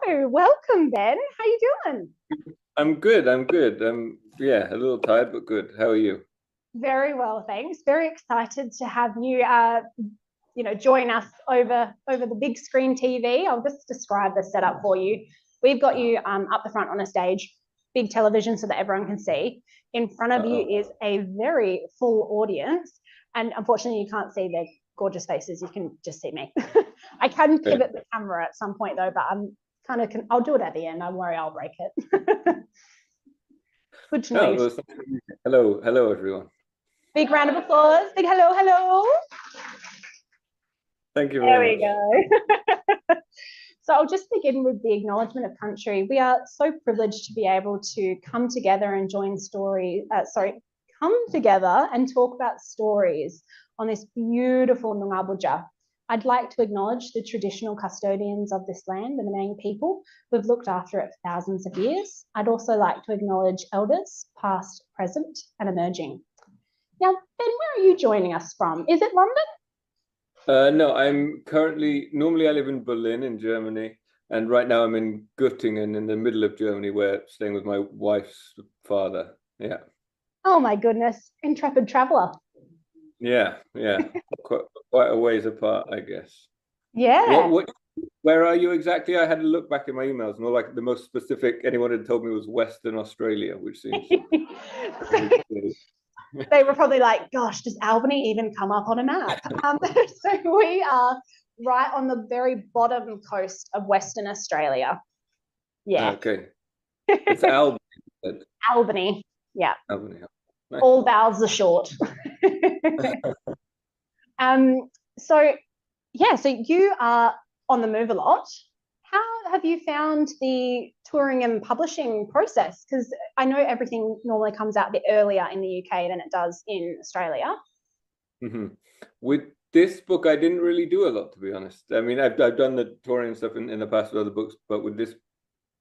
Welcome, Ben. How you doing? I'm good. I'm good. Yeah, a little tired, but good. How are you? Very well, thanks. Very excited to have you, join us over the big screen TV. I'll just describe the setup for you. We've got you up the front on a stage, big television so that everyone can see. In front of you Uh-oh. is a very full audience, and unfortunately, you can't see their gorgeous faces. You can just see me. I can Okay. pivot the camera at some point though, but I'm kind of. I'll do it at the end. Don't worry, I'll break it. Good to know Oh, you. well, hello, hello, everyone. Big round of applause. Big hello, hello. Thank you There very we much. go. So I'll just begin with the acknowledgement of country. We are so privileged to be able to come together and come together and talk about stories on this beautiful Noongar. I'd like to acknowledge the traditional custodians of this land, the Menang people, who've looked after it for thousands of years. I'd also like to acknowledge elders, past, present, and emerging. Now, Ben, where are you joining us from? Is it London? No, normally I live in Berlin in Germany, and right now I'm in Göttingen in the middle of Germany, where staying with my wife's father. Yeah, Oh my goodness, intrepid traveller. yeah. Quite a ways apart, I guess. Yeah. Where are you exactly? I had to look back in my emails, and all like the most specific anyone had told me was Western Australia, which seems They were probably like, gosh, does Albany even come up on a map? So we are right on the very bottom coast of Western Australia. Yeah. Okay. It's Albany. Albany. Yeah. Albany. Nice. All vowels are short. um, so, yeah, so you are on the move a lot. How have you found the touring and publishing process? Because I know everything normally comes out a bit earlier in the UK than it does in Australia. Mm-hmm. With this book, I didn't really do a lot, to be honest. I mean, I've done the touring and stuff in the past with other books, but with this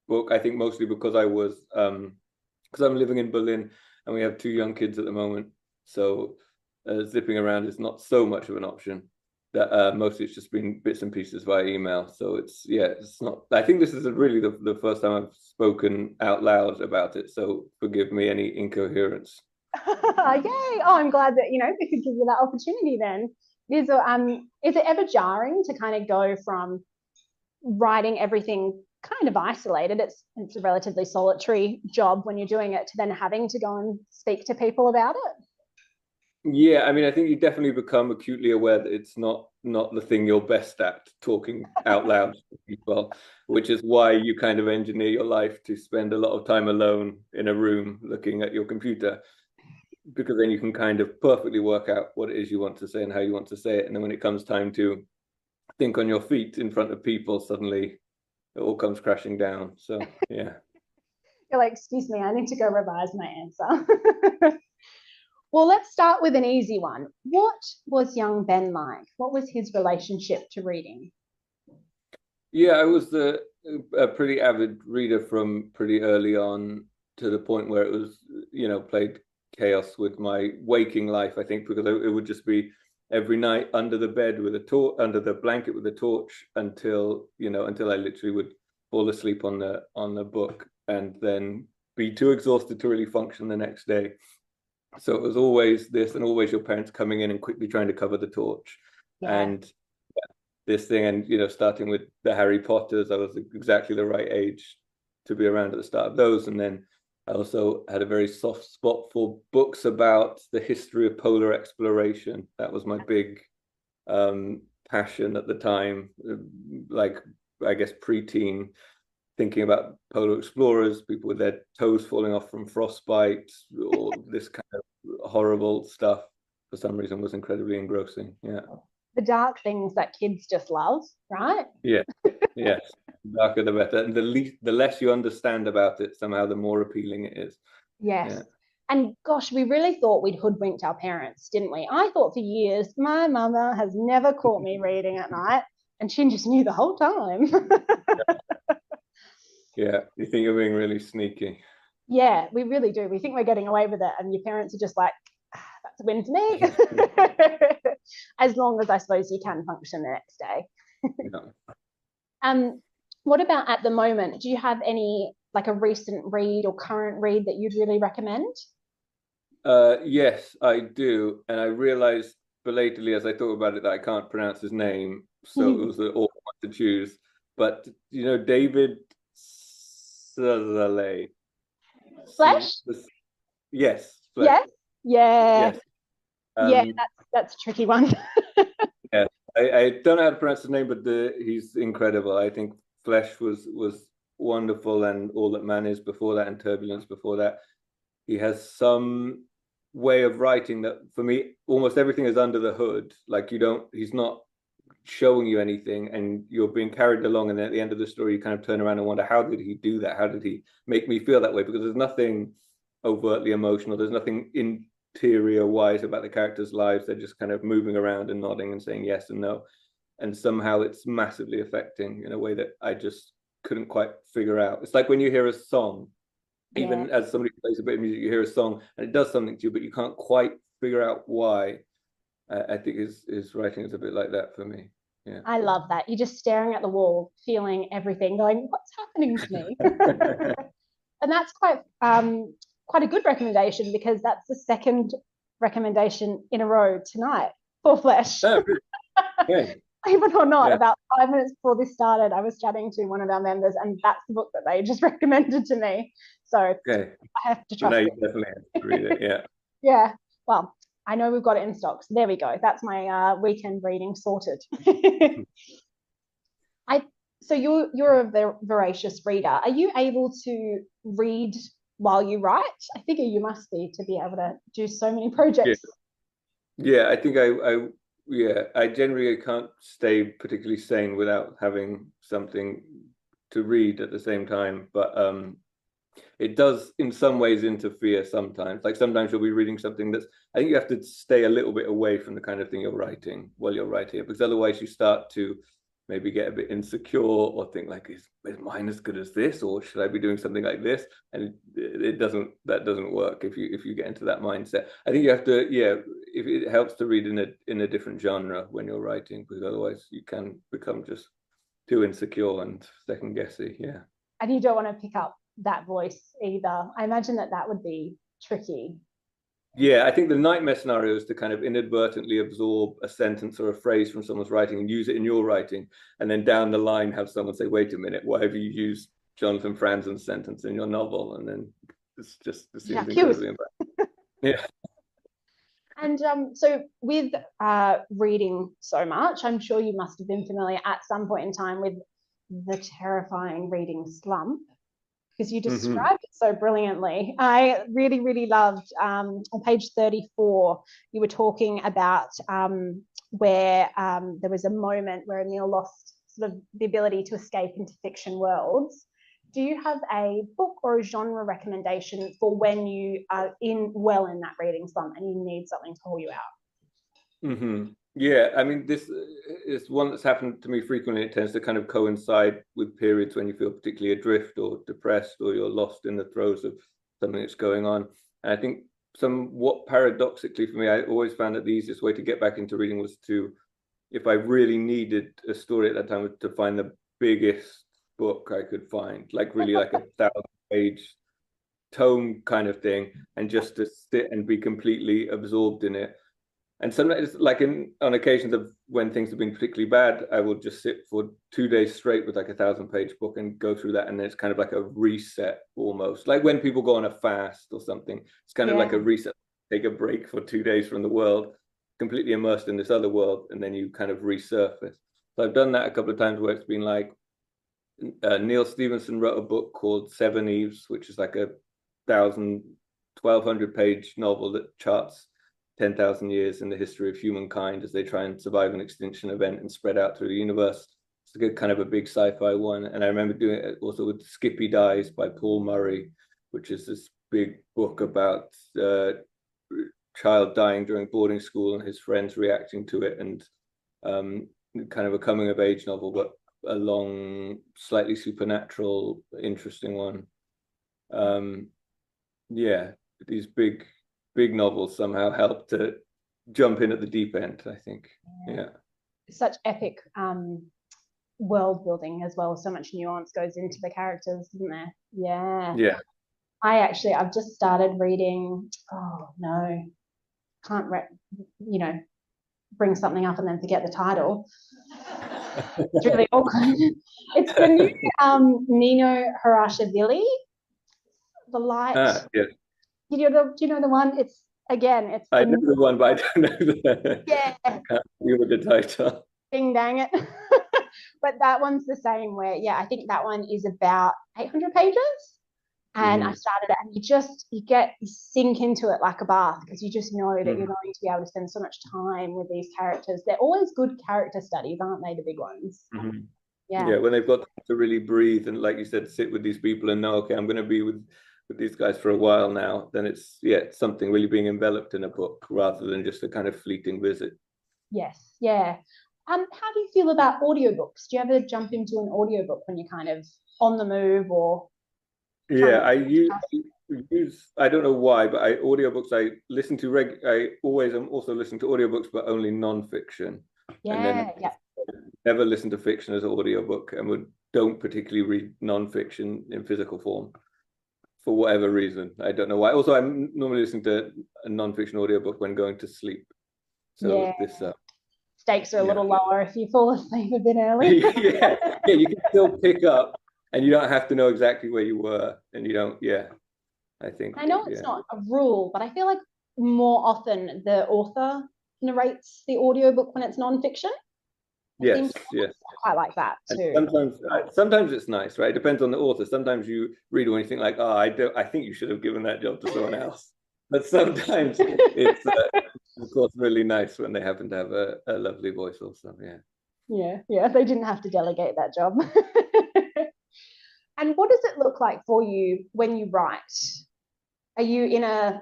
book, I think mostly because because I'm living in Berlin and we have two young kids at the moment, so zipping around is not so much of an option. That mostly it's just been bits and pieces via email. So it's not. I think this is really the first time I've spoken out loud about it. So forgive me any incoherence. Yay! Oh, I'm glad that we could give you that opportunity. Then is it ever jarring to kind of go from writing everything kind of isolated? It's a relatively solitary job when you're doing it to then having to go and speak to people about it. Yeah, I mean, I think you definitely become acutely aware that it's not the thing you're best at, talking out loud to people, which is why you kind of engineer your life to spend a lot of time alone in a room looking at your computer, because then you can kind of perfectly work out what it is you want to say and how you want to say it. And then when it comes time to think on your feet in front of people, suddenly it all comes crashing down. So yeah. You're like, excuse me, I need to go revise my answer. Well, let's start with an easy one. What was young Ben like? What was his relationship to reading? Yeah, I was a pretty avid reader from pretty early on, to the point where it was, played chaos with my waking life, I think, because it would just be every night under the bed with a torch, under the blanket with a torch, until I literally would fall asleep on the book and then be too exhausted to really function the next day. So it was always this, and always your parents coming in and quickly trying to cover the torch. Yeah. And this thing, and starting with the Harry Potters, I was exactly the right age to be around at the start of those. And then I also had a very soft spot for books about the history of polar exploration. That was my big passion at the time, like, I guess, preteen, thinking about polar explorers, people with their toes falling off from frostbite, or this kind of horrible stuff, for some reason, was incredibly engrossing. Yeah. The dark things that kids just love, right? Yeah. Yes. The darker the better. And the less you understand about it, somehow the more appealing it is. Yes. Yeah. And gosh, we really thought we'd hoodwinked our parents, didn't we? I thought for years, my mama has never caught me reading at night, and she just knew the whole time. Yeah. You think you're being really sneaky. Yeah, we really do. We think we're getting away with it, and your parents are just like, that's a win for me. As long as I suppose you can function the next day. Yeah. Um, What about at the moment? Do you have any, like a recent read or current read that you'd really recommend? Yes, I do. And I realized belatedly as I thought about it that I can't pronounce his name, so it was an awkward one to choose. But you know, David Suzzaley. Flesh? Yes, Flesh. Yes. Yeah. Yes. Yeah, Um, that's a tricky one. yeah. I don't know how to pronounce his name, but he's incredible. I think Flesh was wonderful, and All That Man Is before that, and Turbulence before that. He has some way of writing that for me almost everything is under the hood, like you don't he's not showing you anything and you're being carried along, and then at the end of the story you kind of turn around and wonder, how did he do that, how did he make me feel that way? Because there's nothing overtly emotional, there's nothing interior wise about the characters' lives, they're just kind of moving around and nodding and saying yes and no, and somehow it's massively affecting in a way that I just couldn't quite figure out. It's like when you hear a song, Yeah, even as somebody who plays a bit of music, you hear a song and it does something to you, but you can't quite figure out why. I think his writing is a bit like that for me. Yeah. I love that. You're just staring at the wall, feeling everything, going, "What's happening to me?" And that's quite a good recommendation because that's the second recommendation in a row tonight for Flesh. Oh, really? Yeah. Believe it or not, Yeah. about 5 minutes before this started, I was chatting to one of our members, and that's the book that they just recommended to me. So Okay. I have to So now trust you it. definitely have to read it. Yeah. Yeah. Well, I know we've got it in stock. So there we go. That's my weekend reading sorted. I so you're a voracious reader. Are you able to read while you write? I figure you must be to be able to do so many Yeah. projects. Yeah. I think yeah, I generally can't stay particularly sane without having something to read at the same time. But it does in some ways interfere sometimes. Like sometimes you'll be reading something that's, I think you have to stay a little bit away from the kind of thing you're writing while you're writing it, because otherwise you start to maybe get a bit insecure or think like, is mine as good as this, or should I be doing something like this? And it doesn't, that doesn't work if you get into that mindset. I think you have to, yeah, if it helps to read in a different genre when you're writing, because otherwise you can become just too insecure and second guessy. Yeah. And you don't want to pick up that voice either. I imagine that that would be tricky. Yeah, I think the nightmare scenario is to kind of inadvertently absorb a sentence or a phrase from someone's writing and use it in your writing, and then down the line have someone say, "Wait a minute, why have you used Jonathan Franzen's sentence in your novel?" And then it Yeah, seems incredibly embarrassing. Yeah. and so with reading so much, I'm sure you must have been familiar at some point in time with the terrifying reading slump, because you Mm-hmm. described it so brilliantly. I really, really loved on page 34, you were talking about where there was a moment where Emil lost sort of the ability to escape into fiction worlds. Do you have a book or a genre recommendation for when you are in that reading slump and you need something to pull you out? Mm-hmm. Yeah, I mean, this is one that's happened to me frequently. It tends to kind of coincide with periods when you feel particularly adrift or depressed, or you're lost in the throes of something that's going on. And I think somewhat paradoxically for me, I always found that the easiest way to get back into reading was to, if I really needed a story at that time, was to find the biggest book I could find, like really like a 1,000 page tome kind of thing, and just to sit and be completely absorbed in it. And sometimes, like on occasions of when things have been particularly bad, I will just sit for 2 days straight with like a 1,000 page book and go through that. And then it's kind of like a reset almost. Like when people go on a fast or something, it's kind of like Yeah. a reset, take a break for 2 days from the world, completely immersed in this other world, and then you kind of resurface. So I've done that a couple of times where it's been like Neil Stevenson wrote a book called Seven Eves, which is like a 1,200 page novel that charts 10,000 years in the history of humankind as they try and survive an extinction event and spread out through the universe. It's a good kind of a big sci-fi one. And I remember doing it also with Skippy Dies by Paul Murray, which is this big book about child dying during boarding school and his friends reacting to it, and kind of a coming of age novel, but a long, slightly supernatural, interesting one. Yeah, these big novels somehow help to jump in at the deep end, I think. Yeah. Such epic world building as well. So much nuance goes into the characters, isn't there? Yeah. Yeah. I've just started reading. Oh no, can't bring something up and then forget the title. It's really awkward. It's the new Nino Harashvili, The Light. Yes. Do you know the one? It's I know the one, but I don't know the yeah. I can't deal with the title. Ding dang it. But that one's the same where, yeah, I think that one is about 800 pages. And I started it, and you sink into it like a bath, because you just know that you're going to be able to spend so much time with these characters. They're always good character studies, aren't they? The big ones. Yeah, when they've got to really breathe and, like you said, sit with these people and know, okay, I'm going to be with these guys for a while now, then it's something really being enveloped in a book rather than just a kind of fleeting visit. Yes, yeah. How do you feel about audiobooks? Do you ever jump into an audiobook when you're kind of on the move or? Yeah, I use I don't know why, but audiobooks I listen to I always am also listening to audiobooks, but only non-fiction. And then never listen to fiction as an audiobook, and don't particularly read non-fiction in physical form for whatever reason. I don't know why. Also, I'm normally listening to a non-fiction audiobook when going to sleep. So this stakes are a little lower if you fall asleep a bit early. yeah, you can still pick up, and you don't have to know exactly where you were, and you don't. Yeah, I know it's not a rule, but I feel like more often the author narrates the audiobook when it's non-fiction. Yes. I like that too. Sometimes it's nice, right? It depends on the author. Sometimes you read one and you think like, oh, I think you should have given that job to someone else. But sometimes it's of course really nice when they happen to have a lovely voice also. Yeah, they didn't have to delegate that job. And what does it look like for you when you write? Are you in a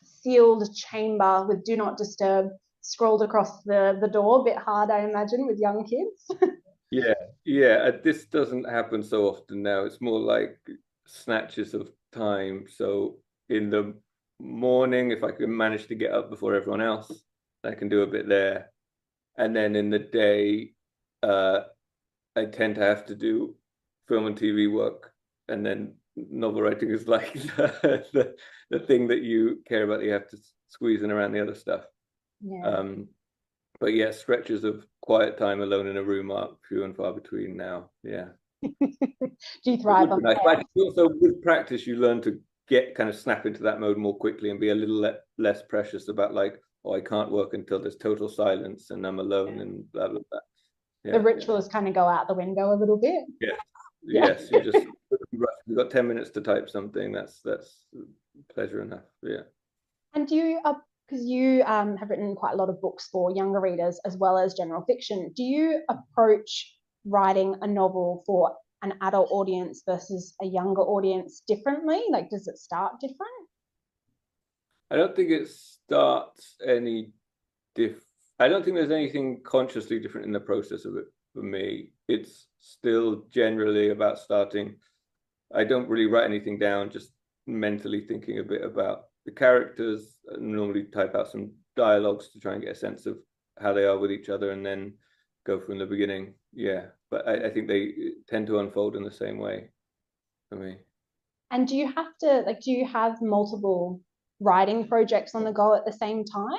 sealed chamber with do not disturb scrolled across the door, a bit hard, I imagine, with young kids? Yeah. This doesn't happen so often now. It's more like snatches of time. So in the morning, if I can manage to get up before everyone else, I can do a bit there. And then in the day, I tend to have to do film and TV work, and then novel writing is like the thing that you care about that you have to squeeze in around the other stuff. But yeah, stretches of quiet time alone in a room are few and far between now. Yeah. Do you thrive on that? But also with practice, you learn to kind of snap into that mode more quickly and be a little less precious about like, oh, I can't work until there's total silence and I'm alone and blah blah blah. The rituals kind of go out the window a little bit. Yes, you just you've got 10 minutes to type something. That's pleasure enough. Yeah. And do you because you have written quite a lot of books for younger readers as well as general fiction, do you approach writing a novel for an adult audience versus a younger audience differently? Like, does it start different? I don't think it starts any I don't think there's anything consciously different in the process of it for me. It's still generally about starting. I don't really write anything down, just mentally thinking a bit about the characters. I normally type out some dialogues to try and get a sense of how they are with each other and then go from the beginning. Yeah, but I think they tend to unfold in the same way for me. And do you have multiple writing projects on the go at the same time?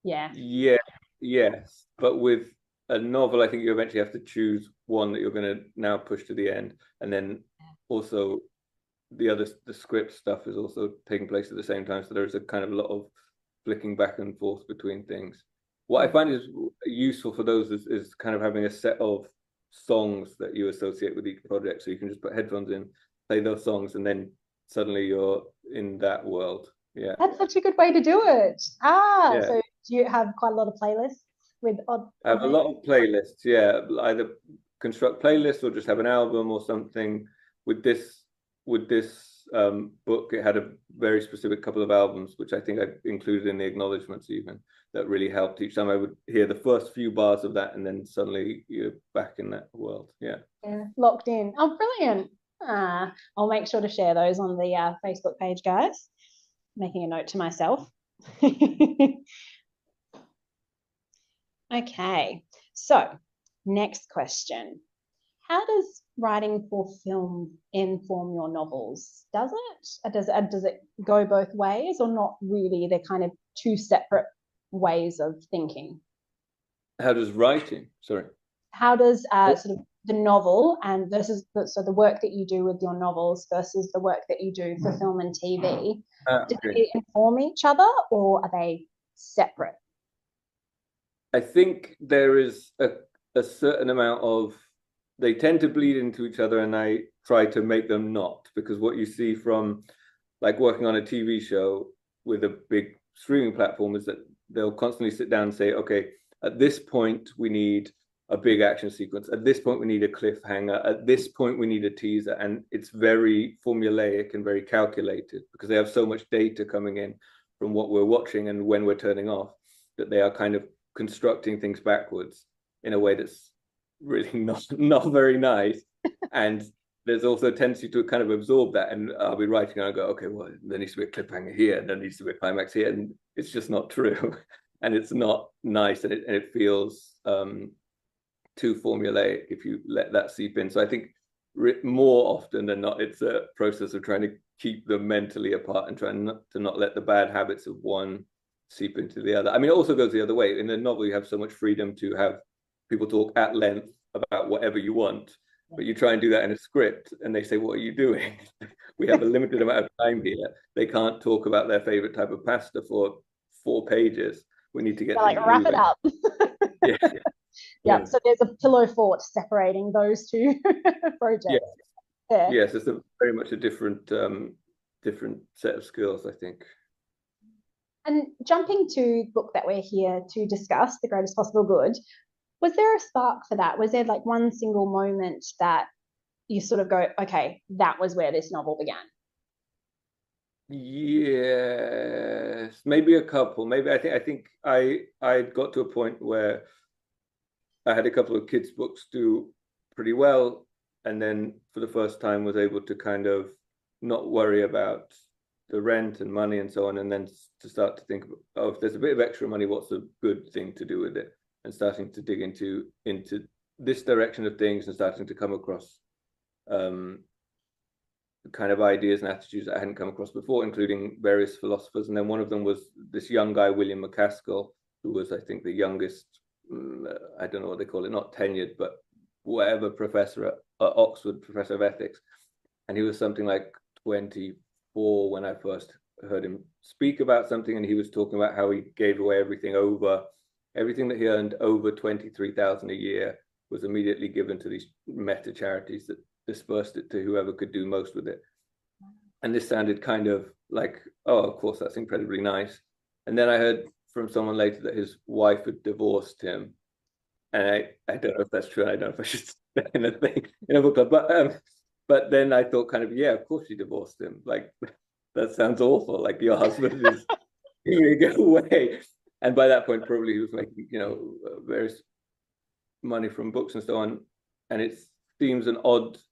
Yes, but with a novel, I think you eventually have to choose one that you're going to now push to the end, and then also the script stuff is also taking place at the same time, so there's a kind of lot of flicking back and forth between things. What I find is useful for those is kind of having a set of songs that you associate with each project, so you can just put headphones in, play those songs, and then suddenly you're in that world. Yeah, that's such a good way to do it. So do you have quite a lot of playlists with odd? I have a lot of playlists. Yeah, either construct playlists or just have an album or something. With this book, it had a very specific couple of albums, which I think I included in the acknowledgements even, that really helped. Each time I would hear the first few bars of that, and then suddenly you're back in that world. Yeah, locked in. Oh, brilliant. I'll make sure to share those on the Facebook page, guys. Making a note to myself. Okay, so Next question. How does writing for film inform your novels? Does it? Does it go both ways or not really? They're kind of two separate ways of thinking. How does writing, sorry. How does sort of the novel and versus the work that you do with your novels versus the work that you do for film and TV, do they inform each other or are they separate? I think there is a certain amount of, they tend to bleed into each other, and I try to make them not, because what you see from like working on a TV show with a big streaming platform is that they'll constantly sit down and say, okay, at this point we need a big action sequence, at this point we need a cliffhanger, at this point we need a teaser, and it's very formulaic and very calculated because they have so much data coming in from what we're watching and when we're turning off, that they are kind of constructing things backwards in a way that's really not very nice. And there's also a tendency to kind of absorb that, and I'll be writing and I'll go, okay, well, there needs to be a cliffhanger here and there needs to be a climax here, and it's just not true. And it's not nice, and it feels too formulaic if you let that seep in. So I think more often than not, it's a process of trying to keep them mentally apart and trying to not let the bad habits of one seep into the other. I mean, it also goes the other way. In a novel, you have so much freedom to have people talk at length about whatever you want, but you try and do that in a script and they say, what are you doing? We have a limited amount of time here. They can't talk about their favorite type of pasta for 4 pages. We need to get like wrap it up. Yeah. So there's a pillow fort separating those two projects. Yes, it's very much a different set of skills, I think. And jumping to the book that we're here to discuss, The Greatest Possible Good, was there a spark for that? Was there like one single moment that you sort of go, okay, that was where this novel began? Yes, maybe a couple. Maybe I think I got to a point where I had a couple of kids' books do pretty well, and then for the first time was able to kind of not worry about the rent and money and so on, and then to start to think, oh, if there's a bit of extra money, what's a good thing to do with it? And starting to dig into this direction of things and starting to come across kind of ideas and attitudes that I hadn't come across before, including various philosophers. And then one of them was this young guy, William McCaskill, who was, I think, the youngest, I don't know what they call it, not tenured, but whatever professor at Oxford, professor of ethics. And he was something like 24 when I first heard him speak about something, and he was talking about how he gave away everything that he earned over 23,000 a year was immediately given to these meta charities that dispersed it to whoever could do most with it. And this sounded kind of like, oh, of course, that's incredibly nice. And then I heard from someone later that his wife had divorced him. And I don't know if that's true. I don't know if I should say anything in a book club. But then I thought kind of, yeah, of course she divorced him. Like, that sounds awful. Like, your husband is going to go away. And by that point, probably he was making, various money from books and so on. And it seems an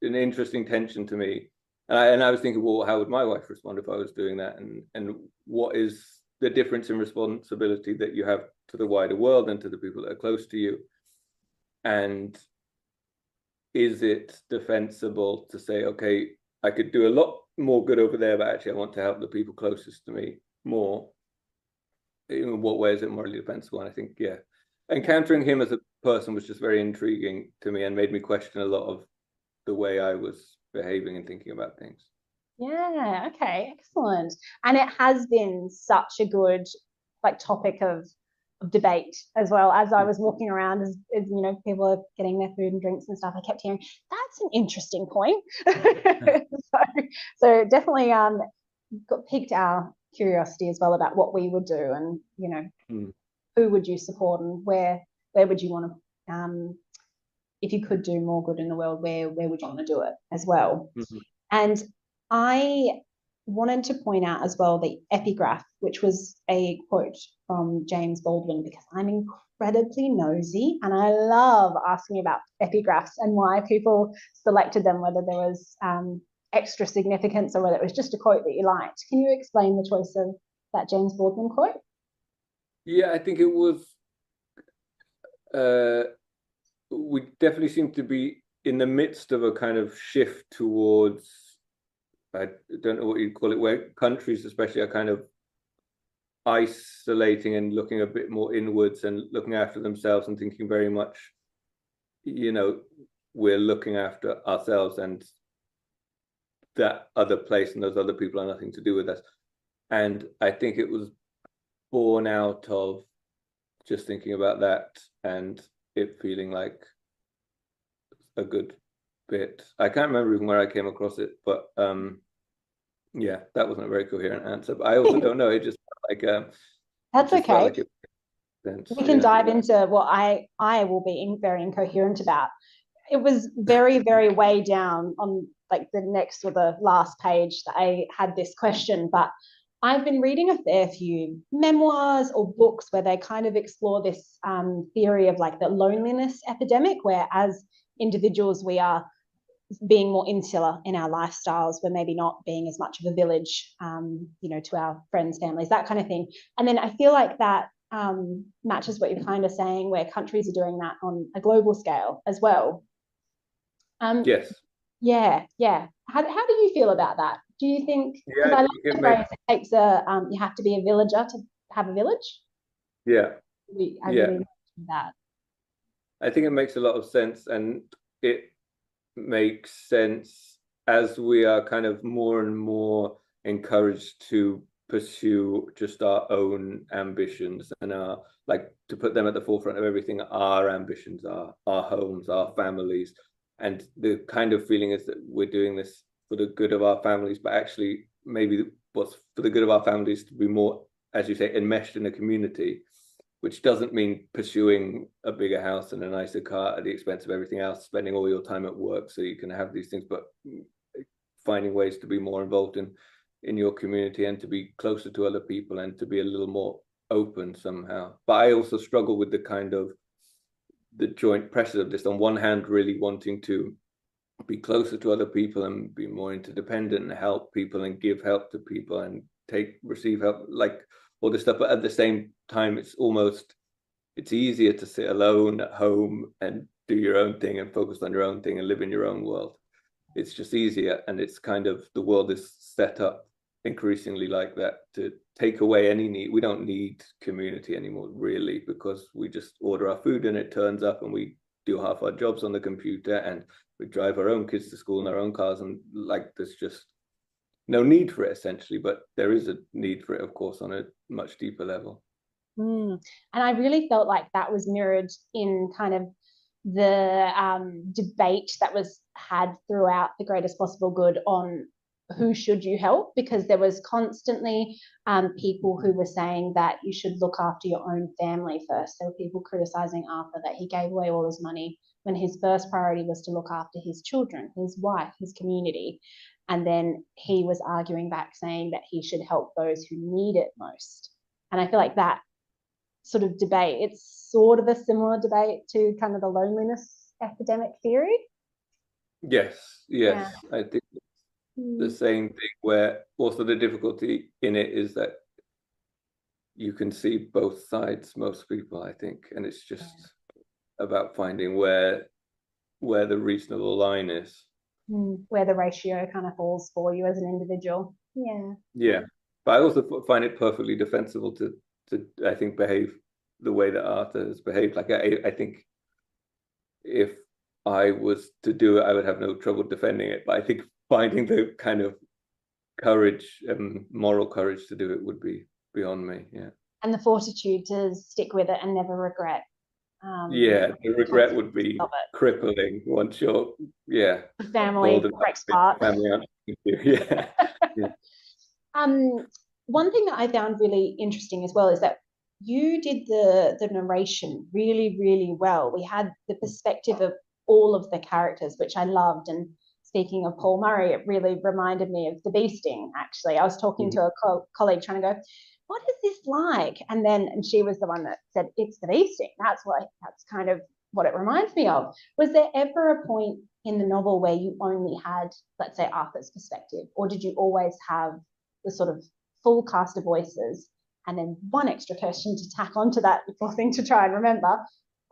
interesting tension to me. And I was thinking, well, how would my wife respond if I was doing that? And what is the difference in responsibility that you have to the wider world and to the people that are close to you? And is it defensible to say, okay, I could do a lot more good over there, but actually I want to help the people closest to me more? In what way is it morally defensible? And I think, yeah, encountering him as a person was just very intriguing to me and made me question a lot of the way I was behaving and thinking about things. Yeah, okay, excellent. And it has been such a good topic of debate as well. As I was walking around, as people are getting their food and drinks and stuff, I kept hearing, that's an interesting point. so definitely piqued our curiosity as well about what we would do, and who would you support, and where would you want to, if you could do more good in the world, where would you want to do it as well? And I wanted to point out as well the epigraph, which was a quote from James Baldwin, because I'm incredibly nosy and I love asking about epigraphs and why people selected them, whether there was extra significance or whether it was just a quote that you liked. Can you explain the choice of that James Baldwin quote? Yeah, I think it was we definitely seem to be in the midst of a kind of shift towards, I don't know what you'd call it, where countries especially are kind of isolating and looking a bit more inwards and looking after themselves and thinking very much, we're looking after ourselves, and that other place and those other people are nothing to do with us. And I think it was born out of just thinking about that and it feeling like a good bit. I can't remember even where I came across it, but yeah, that wasn't a very coherent answer. But I also don't know. It just felt like That's just felt okay. like it made sense. We can dive into what I will be very incoherent about. It was very, very way down on like the next or the last page that I had this question, but I've been reading a fair few memoirs or books where they kind of explore this theory of like the loneliness epidemic, where as individuals we are being more insular in our lifestyles. We're maybe not being as much of a village, to our friends, families, that kind of thing. And then I feel like that matches what you're kind of saying, where countries are doing that on a global scale as well. Yes. Yeah. How do you feel about that? Do you think, because Yeah, I love the phrase, it takes you have to be a villager to have a village? yeah. I really like that. I think it makes a lot of sense, and it makes sense as we are kind of more and more encouraged to pursue just our own ambitions and our, like, to put them at the forefront of everything. Our ambitions are our homes, our families, and the kind of feeling is that we're doing this for the good of our families, but actually maybe what's for the good of our families to be more, as you say, enmeshed in a community, which doesn't mean pursuing a bigger house and a nicer car at the expense of everything else, spending all your time at work so you can have these things, but finding ways to be more involved in your community and to be closer to other people and to be a little more open somehow. But I also struggle with the kind of the joint pressure of this. On one hand, really wanting to be closer to other people and be more interdependent and help people and give help to people and receive help, like all this stuff. But at the same time, it's easier to sit alone at home and do your own thing and focus on your own thing and live in your own world. It's just easier, and it's kind of, the world is set up increasingly like that to take away any need. We don't need community anymore, really, because we just order our food and it turns up, and we do half our jobs on the computer, and we drive our own kids to school in our own cars, and like there's just no need for it essentially. But there is a need for it, of course, on a much deeper level. And I really felt like that was mirrored in kind of the debate that was had throughout The Greatest Possible Good on who should you help, because there was constantly people who were saying that you should look after your own family first. There were people criticizing Arthur that he gave away all his money when his first priority was to look after his children, his wife, his community. And then he was arguing back saying that he should help those who need it most. And I feel like that sort of debate, it's sort of a similar debate to kind of the loneliness epidemic theory. Yes, yeah. I think the same thing, where also the difficulty in it is that you can see both sides, most people, I think, and it's just about finding where the reasonable line is, where the ratio kind of falls for you as an individual. Yeah, but I also find it perfectly defensible to I think behave the way that Arthur has behaved. Like I think if I was to do it, I would have no trouble defending it, but I think finding the kind of courage and moral courage to do it would be beyond me. Yeah, and the fortitude to stick with it and never regret. The regret would be crippling once you're family breaks apart. Yeah. One thing that I found really interesting as well is that you did the narration really, really well. We had the perspective of all of the characters, which I loved. And speaking of Paul Murray, it really reminded me of the bee sting, actually. I was talking to a colleague trying to go, what is this like? And she was the one that said, it's the bee sting. That's kind of what it reminds me of. Was there ever a point in the novel where you only had, let's say, Arthur's perspective, or did you always have the sort of full cast of voices and then one extra person to tack onto that little thing to try and remember?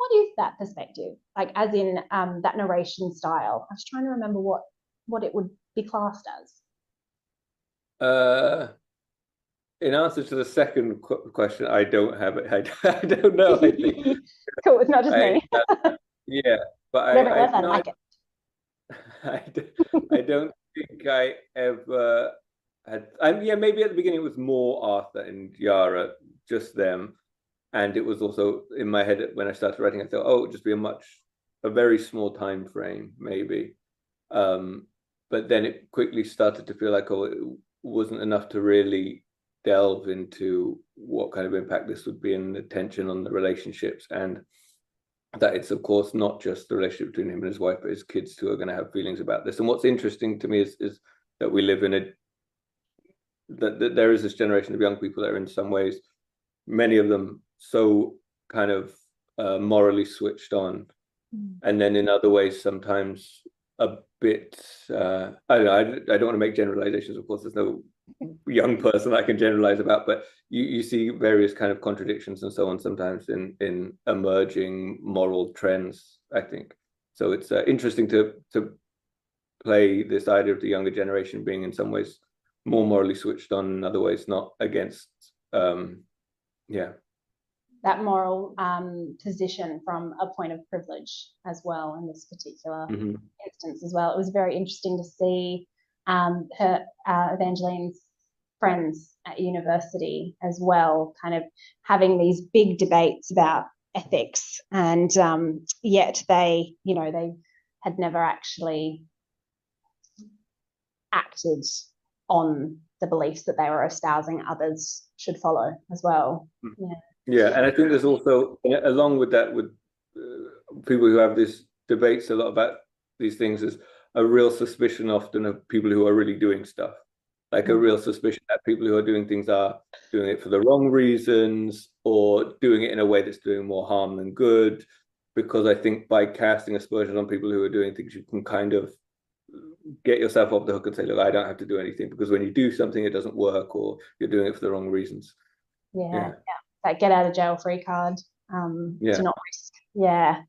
what is that perspective? Like, as in that narration style. I was trying to remember what it would be classed as. In answer to the second question, I don't have it. I don't know. I think Cool. It's not just I, me. yeah, but Whatever it I was, I no, like it. I don't think I ever had. Yeah, maybe at the beginning it was more Arthur and Yara, just them, and it was also in my head when I started writing. I thought, oh, it'd just be a very small time frame, maybe. But then it quickly started to feel like, oh, it wasn't enough to really delve into what kind of impact this would be and the tension on the relationships, and that it's of course not just the relationship between him and his wife, but his kids too are going to have feelings about this. And what's interesting to me is that we live in that there is this generation of young people that are in some ways, many of them so kind of morally switched on, and then in other ways sometimes a bit I don't know, I don't want to make generalizations, of course there's no young person I can generalize about, but you see various kind of contradictions and so on sometimes in emerging moral trends, I think. So it's interesting to play this idea of the younger generation being in some ways more morally switched on, in other ways not, against yeah, that moral position from a point of privilege as well in this particular instance as well. It was very interesting to see her Evangeline's friends at university as well, kind of having these big debates about ethics, and yet they had never actually acted on the beliefs that they were espousing others should follow as well. Yeah, and I think there's also, along with that, with people who have these debates a lot about these things, is a real suspicion often of people who are really doing stuff. Like a real suspicion that people who are doing things are doing it for the wrong reasons, or doing it in a way that's doing more harm than good. Because I think by casting aspersions on people who are doing things, you can kind of get yourself off the hook and say, look, I don't have to do anything, because when you do something, it doesn't work, or you're doing it for the wrong reasons. Yeah. Like get out of jail free card to not risk. Yeah.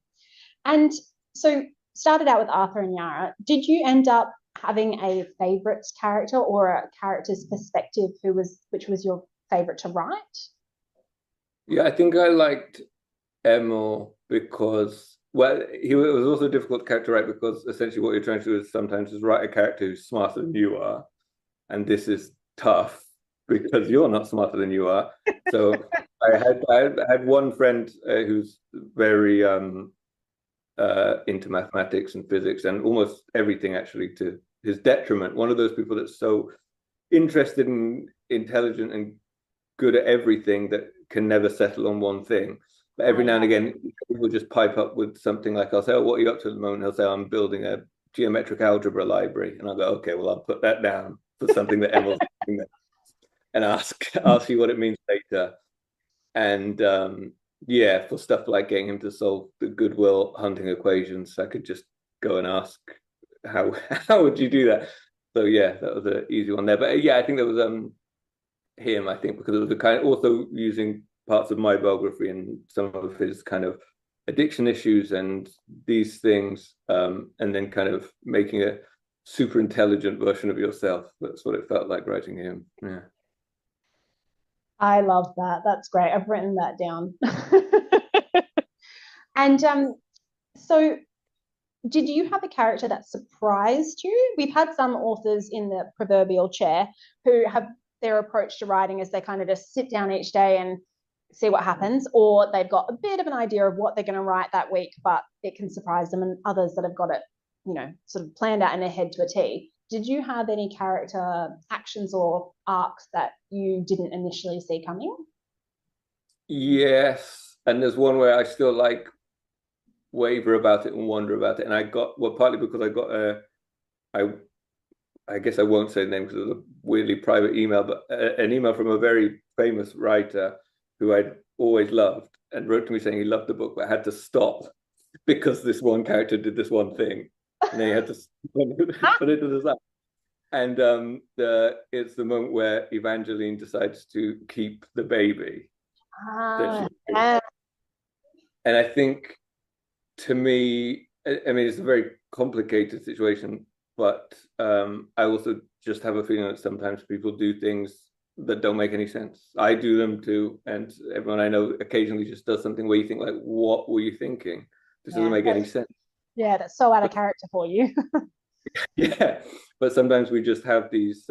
And so started out with Arthur and Yara. Did you end up having a favorite character or a character's perspective which was your favorite to write? Yeah, I think I liked Emil because, well, he was also a difficult character to write because essentially what you're trying to do is sometimes is write a character who's smarter than you are, and this is tough because you're not smarter than you are. So I had one friend who's very into mathematics and physics and almost everything, actually, to his detriment. One of those people that's so interested and intelligent and good at everything that can never settle on one thing. But every now and again, he'll just pipe up with something like, I'll say, oh, what are you up to at the moment? He'll say, I'm building a geometric algebra library. And I'll go, okay, well, I'll put that down for something that Emil's doing there, and ask you what it means later. And for stuff like getting him to solve the goodwill hunting equations, I could just go and ask, how would you do that? So yeah, that was an easy one there. But yeah, I think there was him, I think, because it was a kind of also using parts of my biography and some of his kind of addiction issues and these things, and then kind of making a super intelligent version of yourself. That's what it felt like writing him. Yeah. I love that. That's great. I've written that down. And so did you have a character that surprised you? We've had some authors in the proverbial chair who have their approach to writing as they kind of just sit down each day and see what happens, or they've got a bit of an idea of what they're going to write that week, but it can surprise them, and others that have got it, sort of planned out in their head to a T. Did you have any character actions or arcs that you didn't initially see coming? Yes, and there's one where I still like waver about it and wonder about it, and I got, well, partly because I got I guess I won't say the name because it was a weirdly private email, but an email from a very famous writer who I'd always loved, and wrote to me saying he loved the book but had to stop because this one character did this one thing, and then he had to put it to the side. And it's the moment where Evangeline decides to keep the baby. Yeah. And I think to me, I mean, it's a very complicated situation, but I also just have a feeling that sometimes people do things that don't make any sense. I do them too, and everyone I know occasionally just does something where you think like, what were you thinking? This doesn't Yeah, make any sense. yeah, that's so out of But character for you. yeah, but sometimes we just have these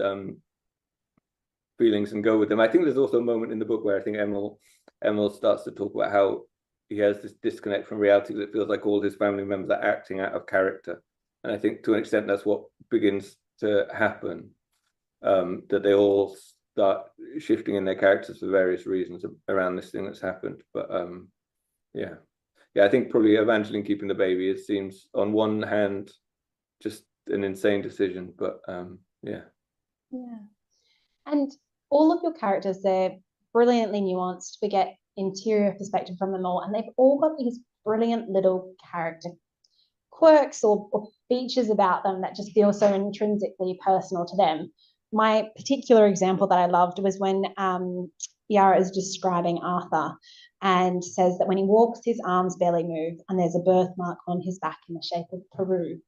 feelings and go with them. I think there's also a moment in the book where I think Emil starts to talk about how he has this disconnect from reality that feels like all his family members are acting out of character. And I think to an extent that's what begins to happen, that they all start shifting in their characters for various reasons around this thing that's happened. But yeah. Yeah, I think probably Evangeline keeping the baby, it seems on one hand just an insane decision, but yeah. Yeah. And all of your characters, they're brilliantly nuanced. We get interior perspective from them all, and they've all got these brilliant little character quirks or features about them that just feel so intrinsically personal to them. My particular example that I loved was when Yara is describing Arthur and says that when he walks, his arms barely move, and there's a birthmark on his back in the shape of Peru.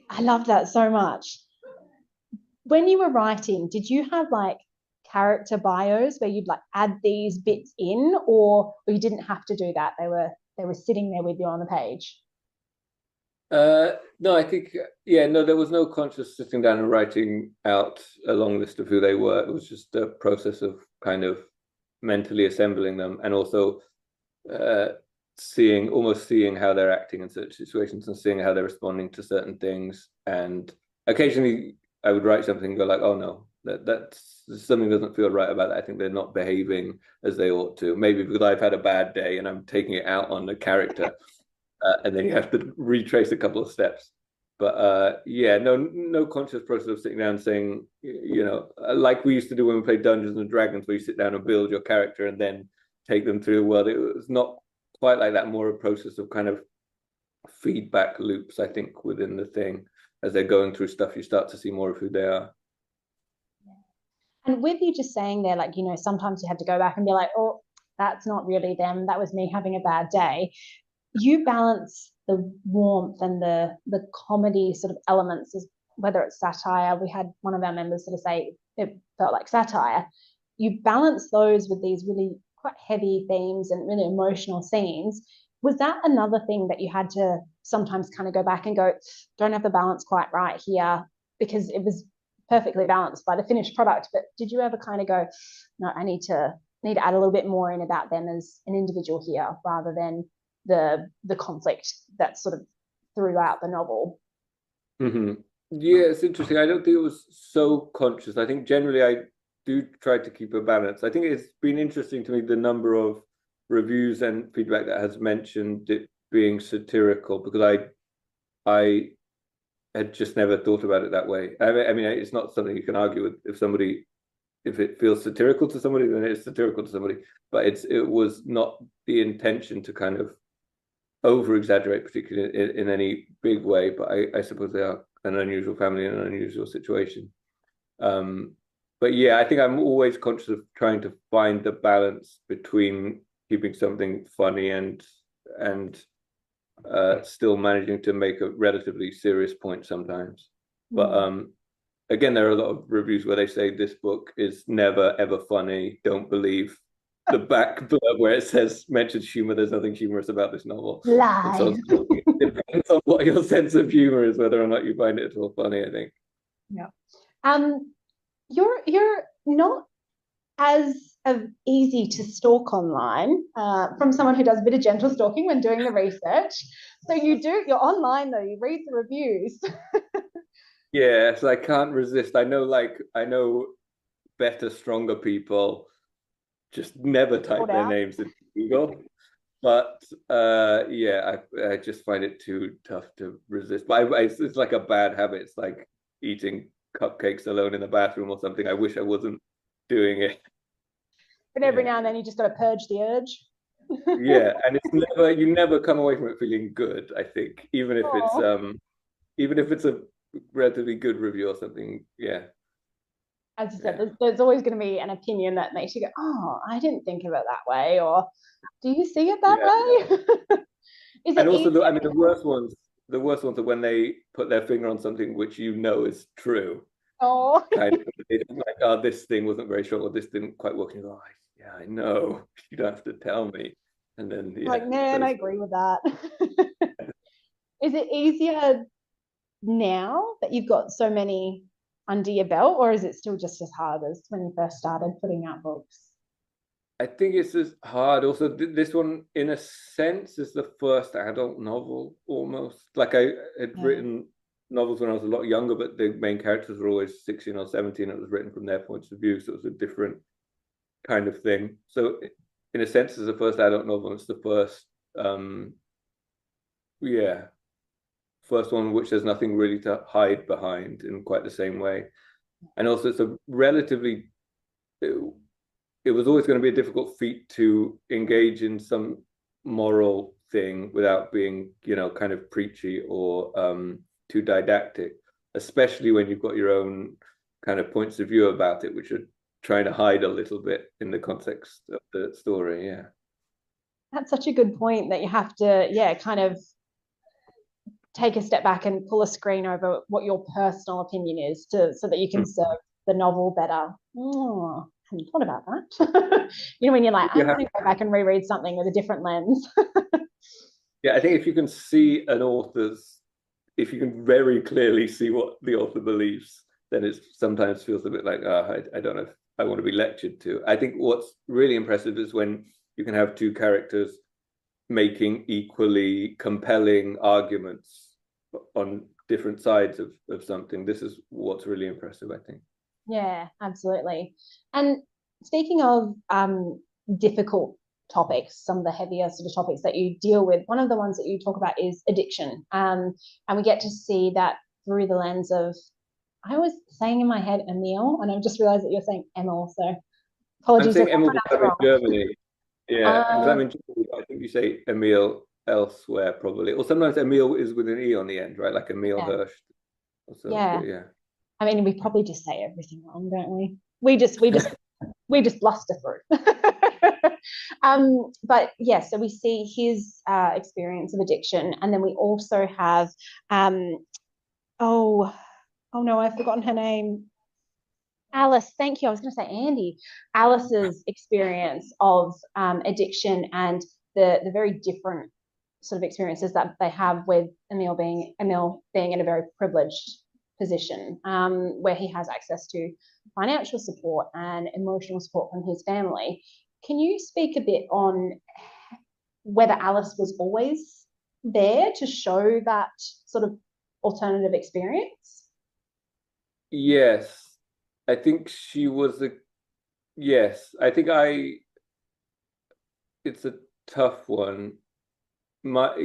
I love that so much. When you were writing, did you have like character bios where you'd like add these bits in, or you didn't have to do that? They were sitting there with you on the page. No, I think yeah, no, there was no conscious sitting down and writing out a long list of who they were. It was just a process of kind of mentally assembling them and also uh, almost seeing how they're acting in such situations and seeing how they're responding to certain things. And occasionally I would write something and go like, oh no, that's something doesn't feel right about that. I think they're not behaving as they ought to. Maybe because I've had a bad day and I'm taking it out on the character. And then you have to retrace a couple of steps. But yeah, no conscious process of sitting down and saying, you know, like we used to do when we played Dungeons and Dragons, where you sit down and build your character and then take them through the world. It was not quite like that. More a process of kind of feedback loops, I think, within the thing. As they're going through stuff, you start to see more of who they are. And with you just saying there, like, sometimes you had to go back and be like, oh, that's not really them. That was me having a bad day. You balance the warmth and the comedy sort of elements, as whether it's satire. We had one of our members sort of say it felt like satire. You balance those with these really quite heavy themes and really emotional scenes. Was that another thing that you had to sometimes kind of go back and go, don't have the balance quite right here, because it was perfectly balanced by the finished product? But did you ever kind of go, no, I need to add a little bit more in about them as an individual here, rather than the conflict that's sort of throughout the novel? Mm-hmm. Yeah, it's interesting. I don't think it was so conscious. I think generally I do try to keep a balance. I think it's been interesting to me the number of reviews and feedback that has mentioned it being satirical, because I had just never thought about it that way. I mean, it's not something you can argue with. If it feels satirical to somebody, then it's satirical to somebody. But it was not the intention to kind of over exaggerate, particularly in any big way. But I suppose they are an unusual family in an unusual situation. But yeah, I think I'm always conscious of trying to find the balance between keeping something funny and still managing to make a relatively serious point sometimes. But again, there are a lot of reviews where they say this book is never ever funny. Don't believe the back blurb where it says mentions humor. There's nothing humorous about this novel. And so Lie. it depends on what your sense of humor is, whether or not you find it at all funny, I think. Yeah. You're not as easy to stalk online, from someone who does a bit of gentle stalking when doing the research. So you're online though, you read the reviews. Yeah, so I can't resist. I know better, stronger people just never type their Out. names into Google. But yeah, I just find it too tough to resist. But it's like a bad habit. It's like eating cupcakes alone in the bathroom or something. I wish I wasn't doing it. But every Yeah, now and then you just got to purge the urge. yeah, and it's never you never come away from it feeling good. I think even if it's a relatively good review or something. Yeah, As you said, yeah. there's always going to be an opinion that makes you go, oh, I didn't think of it that way, or do you see it that Yeah. way? Is And it also, easier? I mean, the worst ones are when they put their finger on something which you know is true. Oh, Kind of, it's like, oh, this thing wasn't very strong, or this didn't quite work. And you go, oh, yeah, I know. You don't have to tell me. And then, like, yeah, man, I those. agree with that. Is it easier now that you've got so many under your belt, or is it still just as hard as when you first started putting out books? I think it's as hard. Also, this one, in a sense, is the first adult novel almost. Like I had Yeah. written novels when I was a lot younger, but the main characters were always 16 or 17. It was written from their points of view, so it was a different kind of thing. So, in a sense, it's the first adult novel. It's the first, yeah, first one which there's nothing really to hide behind in quite the same way. And also, it's a relatively it was always going to be a difficult feat to engage in some moral thing without being, kind of preachy or too didactic, especially when you've got your own kind of points of view about it, which are trying to hide a little bit in the context of the story. Yeah. That's such a good point that you have to, yeah, kind of take a step back and pull a screen over what your personal opinion is so that you can serve the novel better. Oh, I hadn't thought about that. When you're like, I'm Yeah. going to go back and reread something with a different lens. Yeah, I think if you can see if you can very clearly see what the author believes, then it sometimes feels a bit like, I don't know if I want to be lectured to. I think what's really impressive is when you can have two characters making equally compelling arguments on different sides of something. This is what's really impressive, I think. Yeah, absolutely. And speaking of difficult topics, some of the heavier sort of topics that you deal with, one of the ones that you talk about is addiction. And we get to see that through the lens of, I was saying in my head Emil, and I've just realized that you're saying Emil. So I'm apologies if saying I Emil because pronounced it I'm in wrong. Germany. Yeah, because I'm Um, in Germany, I think you say Emil elsewhere probably. Or sometimes Emil is with an E on the end, right? Like Emil yeah, Hirsch. Also, yeah. but yeah. I mean, we probably just say everything wrong, don't we? We just bluster through. But yeah, so we see his experience of addiction, and then we also have oh no, I've forgotten her name. Alice, thank you. I was going to say Andy. Alice's experience of addiction and the very different sort of experiences that they have with Emil being in a very privileged position, where he has access to financial support and emotional support from his family. Can you speak a bit on whether Alice was always there to show that sort of alternative experience? Yes. I think she was a yes. It's a tough one. My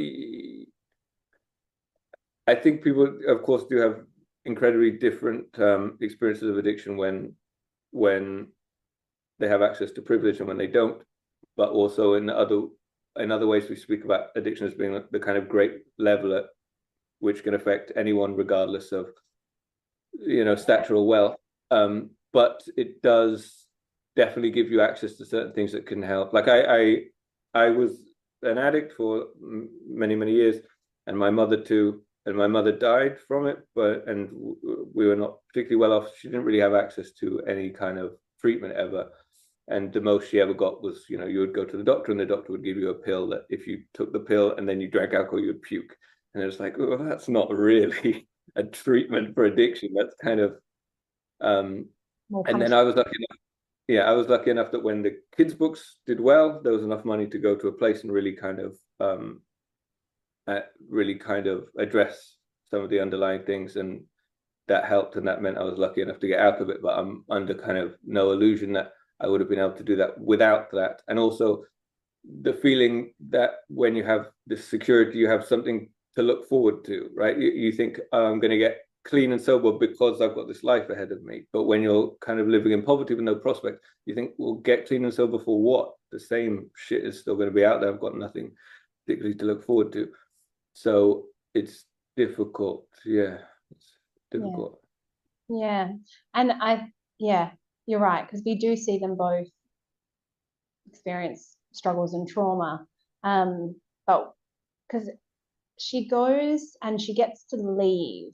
I think people, of course, do have incredibly different experiences of addiction when they have access to privilege and when they don't. But also in other ways, we speak about addiction as being the kind of great leveler, which can affect anyone regardless of stature or wealth. But it does definitely give you access to certain things that can help. Like I was an addict for many years, and my mother too. And my mother died from it, and we were not particularly well off. She didn't really have access to any kind of treatment ever. And the most she ever got was, you would go to the doctor and the doctor would give you a pill that if you took the pill and then you drank alcohol, you would puke. And it was like, oh, that's not really a treatment for addiction. That's kind of, More and then punishment. I was lucky enough that when the kids' books did well, there was enough money to go to a place and really kind of address some of the underlying things. And that helped. And that meant I was lucky enough to get out of it. But I'm under kind of no illusion that I would have been able to do that without that. And also the feeling that when you have this security, you have something to look forward to, right? You think, oh, I'm going to get clean and sober because I've got this life ahead of me. But when you're kind of living in poverty with no prospect, you think, well, get clean and sober for what? The same shit is still going to be out there. I've got nothing particularly to look forward to. So it's difficult. Yeah, it's Yeah. difficult. Yeah. And yeah, you're right, because we do see them both experience struggles and trauma. But because she goes and she gets to leave.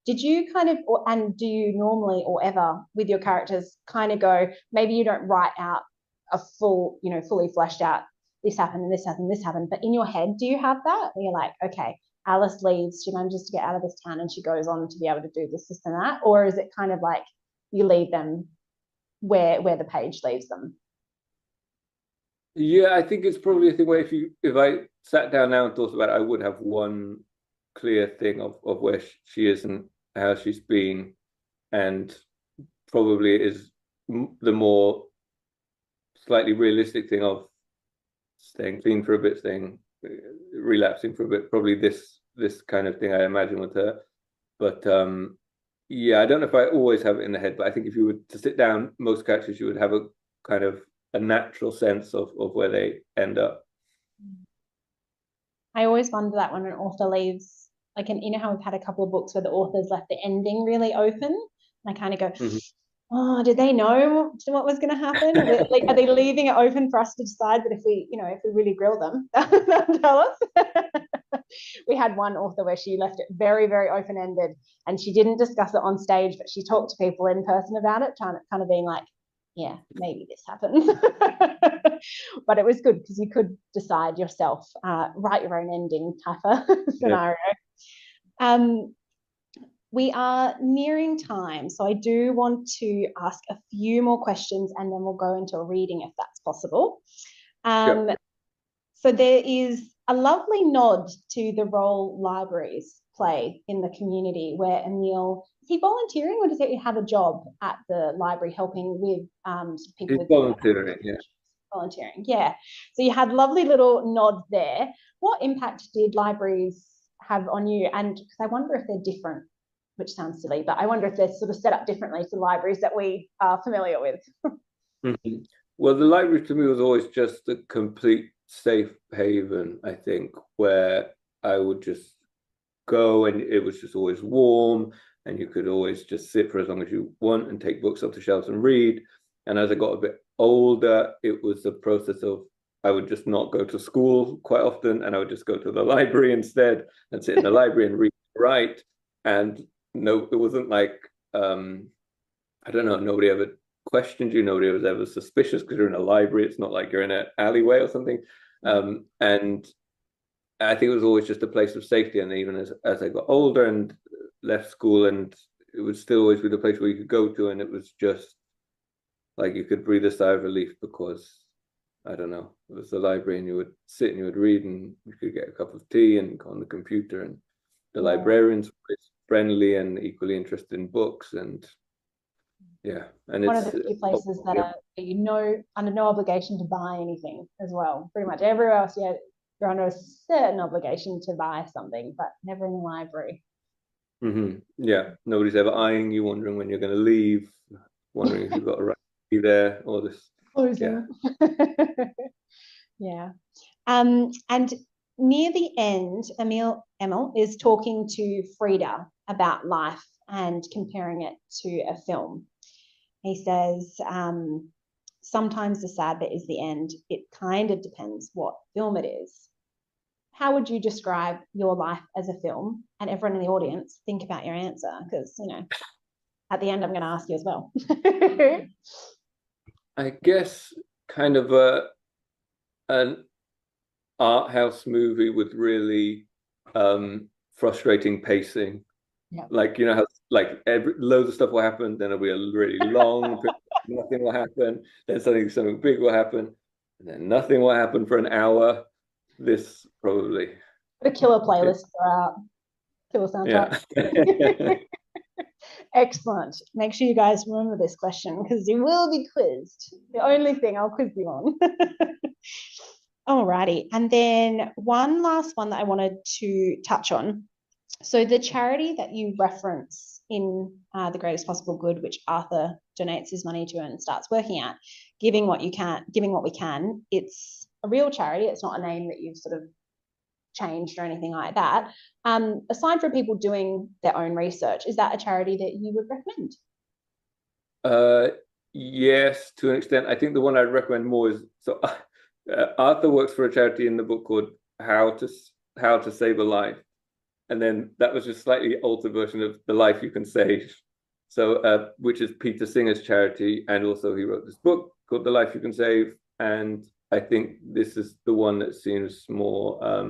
Did you kind of, and do you normally or ever with your characters kind of go, maybe you don't write out a full, fully fleshed out, this happened and this happened, this happened, but in your head, do you have that? Where you're like, okay, Alice leaves, she manages to get out of this town and she goes on to be able to do this, and that? Or is it kind of like you leave them where the page leaves them? Yeah, I think it's probably a thing where if I sat down now and thought about it, I would have one clear thing of where she is and how she's been, and probably it is the more slightly realistic thing of staying clean for a bit, relapsing for a bit. Probably this kind of thing I imagine with her. But yeah, I don't know if I always have it in the head, but I think if you were to sit down, most characters you would have a kind of a natural sense of where they end up. I always wonder that when an author leaves, like, and how we've had a couple of books where the author's left the ending really open. And I kind of go, oh, did they know what was going to happen? Are they leaving it open for us to decide? But if we really grill them, they'll tell us. We had one author where she left it very, very open-ended, and she didn't discuss it on stage, but she talked to people in person about it, kind of being like, yeah, maybe this happens. But it was good because you could decide yourself, write your own ending type of scenario. We are nearing time, so I do want to ask a few more questions and then we'll go into a reading if that's possible. Sure. So there is a lovely nod to the role libraries play in the community, where Emil, is he volunteering or does he have a job at the library helping with people with volunteering? Yeah. Volunteering, yeah. So you had lovely little nod there. What impact did libraries have on you? And because I wonder if they're different, which sounds silly, but I wonder if they're sort of set up differently to libraries that we are familiar with. Well, the library to me was always just a complete safe haven, I think, where I would just go and it was just always warm and you could always just sit for as long as you want and take books off the shelves and read. And as I got a bit older, it was a process of I would just not go to school quite often and I would just go to the library instead and sit in the library and read, write. And no, it wasn't like I don't know, nobody ever questioned you, nobody was ever suspicious because you're in a library. It's not like you're in an alleyway or something. And I think it was always just a place of safety. And even as I got older and left school, and it would still always be the place where you could go to, and it was just like you could breathe a sigh of relief because I don't know, it was the library and you would sit and you would read and you could get a cup of tea and go on the computer, and the librarians were friendly and equally interested in books. And yeah, and one it's of the few places that are under no obligation to buy anything as well. Pretty much everywhere else, yeah, you're under a certain obligation to buy something, but never in the library. Yeah, nobody's ever eyeing you, wondering when you're going to leave, wondering if you've got a right to be there, all this. Closing. Yeah. And near the end, Emil is talking to Frida about life and comparing it to a film. He says, sometimes the sad bit is the end. It kind of depends what film it is. How would you describe your life as a film? And everyone in the audience, think about your answer because, at the end, I'm going to ask you as well. I guess kind of an art house movie with really frustrating pacing. Yeah. Like, how like loads of stuff will happen, then it'll be a really long, nothing will happen, then something big will happen, and then nothing will happen for an hour. This probably. The killer playlist throughout. Killer soundtrack. Yeah. Excellent. Make sure you guys remember this question because you will be quizzed. The only thing I'll quiz you on. Alrighty. And then one last one that I wanted to touch on. So the charity that you reference in The Greatest Possible Good, which Arthur donates his money to and starts working at, giving what we can, it's a real charity. It's not a name that you've sort of changed or anything like that. Aside from people doing their own research, is that a charity that you would recommend? Yes, to an extent. I think the one I'd recommend more is Arthur works for a charity in the book called How to how to save a life. And then that was just a slightly altered version of The Life You Can Save. So, which is Peter Singer's charity. And also he wrote this book called The Life You Can Save. And I think this is the one that seems more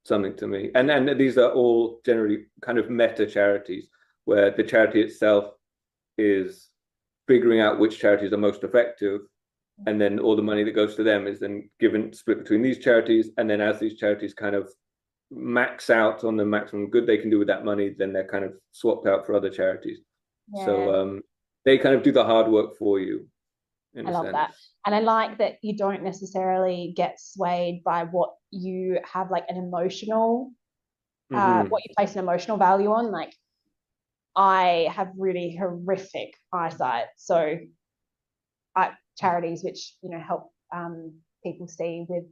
something to me. And these are all generally kind of meta charities, where the charity itself is figuring out which charities are most effective, and then all the money that goes to them is then split between these charities. And then as these charities kind of max out on the maximum good they can do with that money, then they're kind of swapped out for other charities. Yeah. So they kind of do the hard work for you. I love that. And I like that you don't necessarily get swayed by what you have like an emotional, what you place an emotional value on. Like, I have really horrific eyesight. So charities which, help people see with,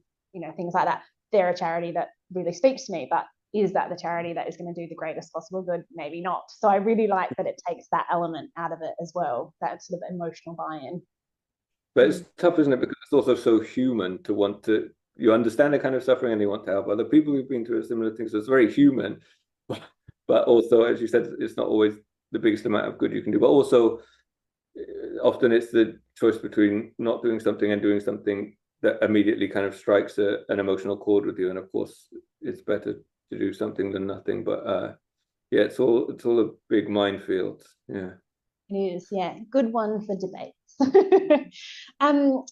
things like that, they're a charity that really speaks to me. But is that the charity that is going to do the greatest possible good? Maybe not. So I really like that it takes that element out of it as well, that sort of emotional buy-in. But it's tough, isn't it? Because it's also so human to want to, you understand the kind of suffering and you want to help other people who've been through similar things. So it's very human. But also, as you said, it's not always the biggest amount of good you can do. But also, often it's the choice between not doing something and doing something that immediately kind of strikes an emotional chord with you. And of course, it's better to do something than nothing. But yeah, it's all a big minefield. Yeah. It is, yeah. Good one for debates.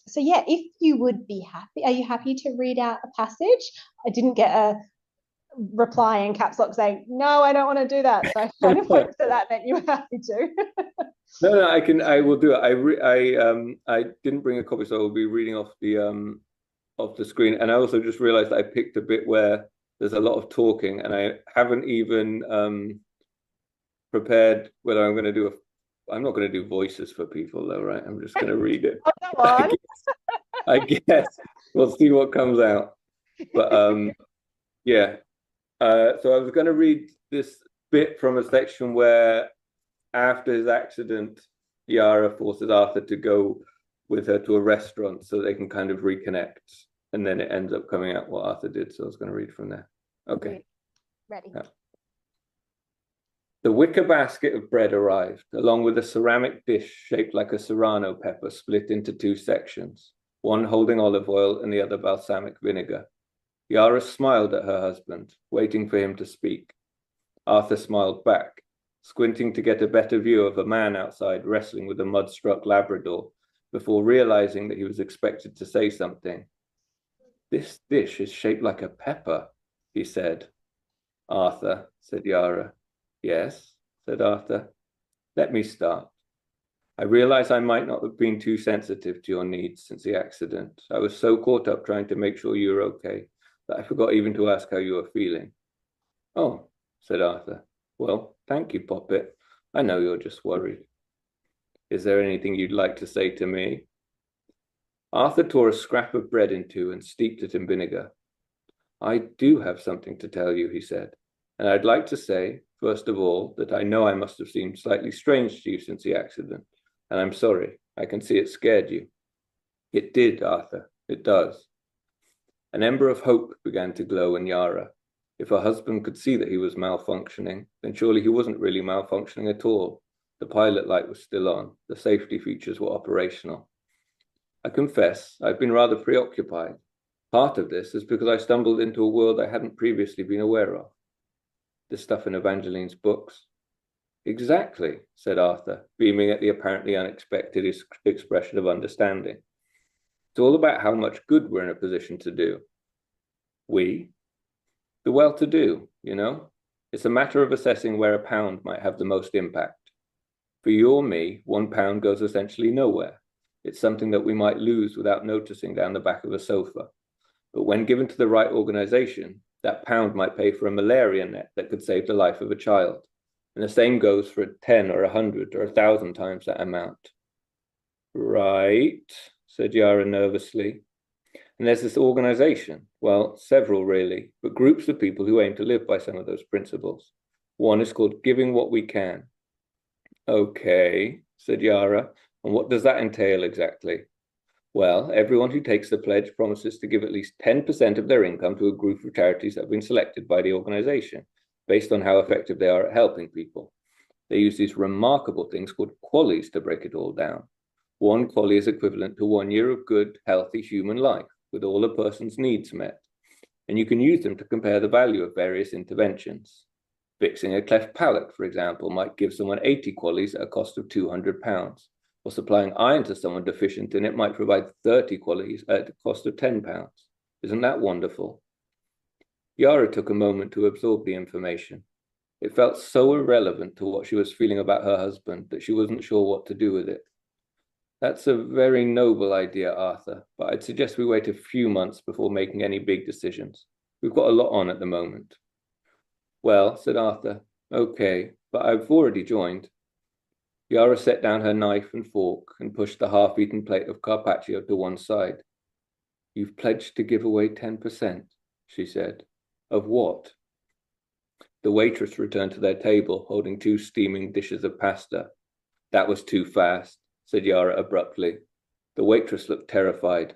So yeah, if you would be happy, are you happy to read out a passage? I didn't get a reply in caps lock saying, no, I don't want to do that. So I kind of hoped that meant you were happy to. No, I will do it. I didn't bring a copy, so I will be reading off the screen. And I also just realized that I picked a bit where there's a lot of talking, and I haven't even prepared whether I'm going to do I'm not going to do voices for people though, right? I'm just going to read it. Oh, come on. I guess we'll see what comes out. But yeah. So I was going to read this bit from a section where, after his accident, Yara forces Arthur to go with her to a restaurant so they can kind of reconnect. And then it ends up coming out what Arthur did. So I was going to read from there. Okay. Ready. Yeah. The wicker basket of bread arrived, along with a ceramic dish shaped like a serrano pepper split into two sections, one holding olive oil and the other balsamic vinegar. Yara smiled at her husband, waiting for him to speak. Arthur smiled back, squinting to get a better view of a man outside wrestling with a mud-struck Labrador, before realizing that he was expected to say something. This dish is shaped like a pepper, he said. Arthur, said Yara. Yes, said Arthur. Let me start. I realize I might not have been too sensitive to your needs since the accident. I was so caught up trying to make sure you were okay that I forgot even to ask how you were feeling. Oh, said Arthur. Well, thank you, Poppet. I know you're just worried. Is there anything you'd like to say to me? Arthur tore a scrap of bread in two and steeped it in vinegar. I do have something to tell you, he said, and I'd like to say, first of all, that I know I must have seemed slightly strange to you since the accident, and I'm sorry. I can see it scared you. It did, Arthur. It does. An ember of hope began to glow in Yara. If her husband could see that he was malfunctioning, then surely he wasn't really malfunctioning at all. The pilot light was still on. The safety features were operational. I confess, I've been rather preoccupied. Part of this is because I stumbled into a world I hadn't previously been aware of. The stuff in Evangeline's books. Exactly, said Arthur, beaming at the apparently unexpected expression of understanding. It's all about how much good we're in a position to do. We? The well-to-do, you know? It's a matter of assessing where a pound might have the most impact. For you or me, £1 goes essentially nowhere. It's something that we might lose without noticing down the back of a sofa. But when given to the right organization, that pound might pay for a malaria net that could save the life of a child. And the same goes for 10 or 100 or 1,000 times that amount. Right, said Yara nervously. And there's this organization, well, several really, but groups of people who aim to live by some of those principles. One is called Giving What We Can. Okay, said Yara. And what does that entail exactly? Well, everyone who takes the pledge promises to give at least 10% of their income to a group of charities that have been selected by the organization, based on how effective they are at helping people. They use these remarkable things called QALYs to break it all down. One QALY is equivalent to 1 year of good, healthy human life, with all a person's needs met. And you can use them to compare the value of various interventions. Fixing a cleft palate, for example, might give someone 80 QALYs at a cost of £200, or supplying iron to someone deficient in it might provide 30 QALYs at a cost of £10. Isn't that wonderful? Yara took a moment to absorb the information. It felt so irrelevant to what she was feeling about her husband that she wasn't sure what to do with it. That's a very noble idea, Arthur, but I'd suggest we wait a few months before making any big decisions. We've got a lot on at the moment. Well, said Arthur, okay, but I've already joined. Yara set down her knife and fork and pushed the half-eaten plate of carpaccio to one side. You've pledged to give away 10%, she said. Of what? The waitress returned to their table, holding 2 steaming dishes of pasta. That was too fast, said Yara abruptly. The waitress looked terrified.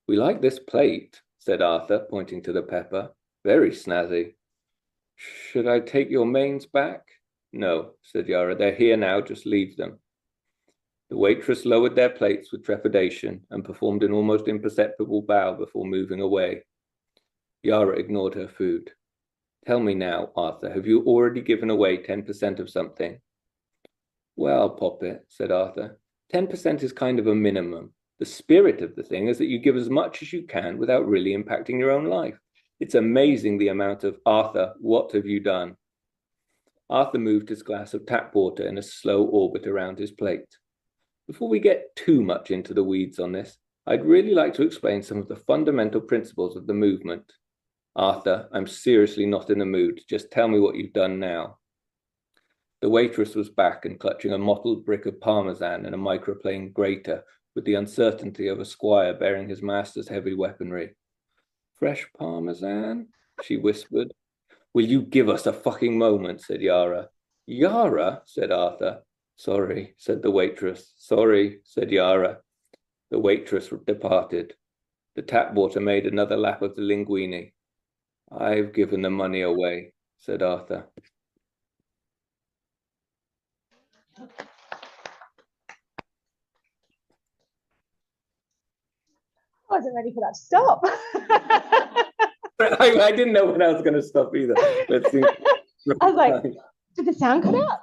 We like this plate, said Arthur, pointing to the pepper. Very snazzy. Should I take your mains back? No, said Yara. They're here now, just leave them. The waitress lowered their plates with trepidation and performed an almost imperceptible bow before moving away. Yara ignored her food. Tell me now, Arthur, have you already given away 10% of something? Well, Poppet, said Arthur, 10% is kind of a minimum. The spirit of the thing is that you give as much as you can without really impacting your own life. It's amazing the amount of, Arthur, what have you done? Arthur moved his glass of tap water in a slow orbit around his plate. Before we get too much into the weeds on this, I'd really like to explain some of the fundamental principles of the movement. Arthur, I'm seriously not in the mood. Just tell me what you've done now. The waitress was back and clutching a mottled brick of parmesan and a microplane grater with the uncertainty of a squire bearing his master's heavy weaponry. Fresh parmesan? She whispered. Will you give us a fucking moment, said Yara. Yara, said Arthur. Sorry, said the waitress. Sorry, said Yara. The waitress departed. The tap water made another lap of the linguine. I've given the money away, said Arthur. I wasn't ready for that to stop. I didn't know when I was going to stop either. Let's see. I was like, did the sound cut out?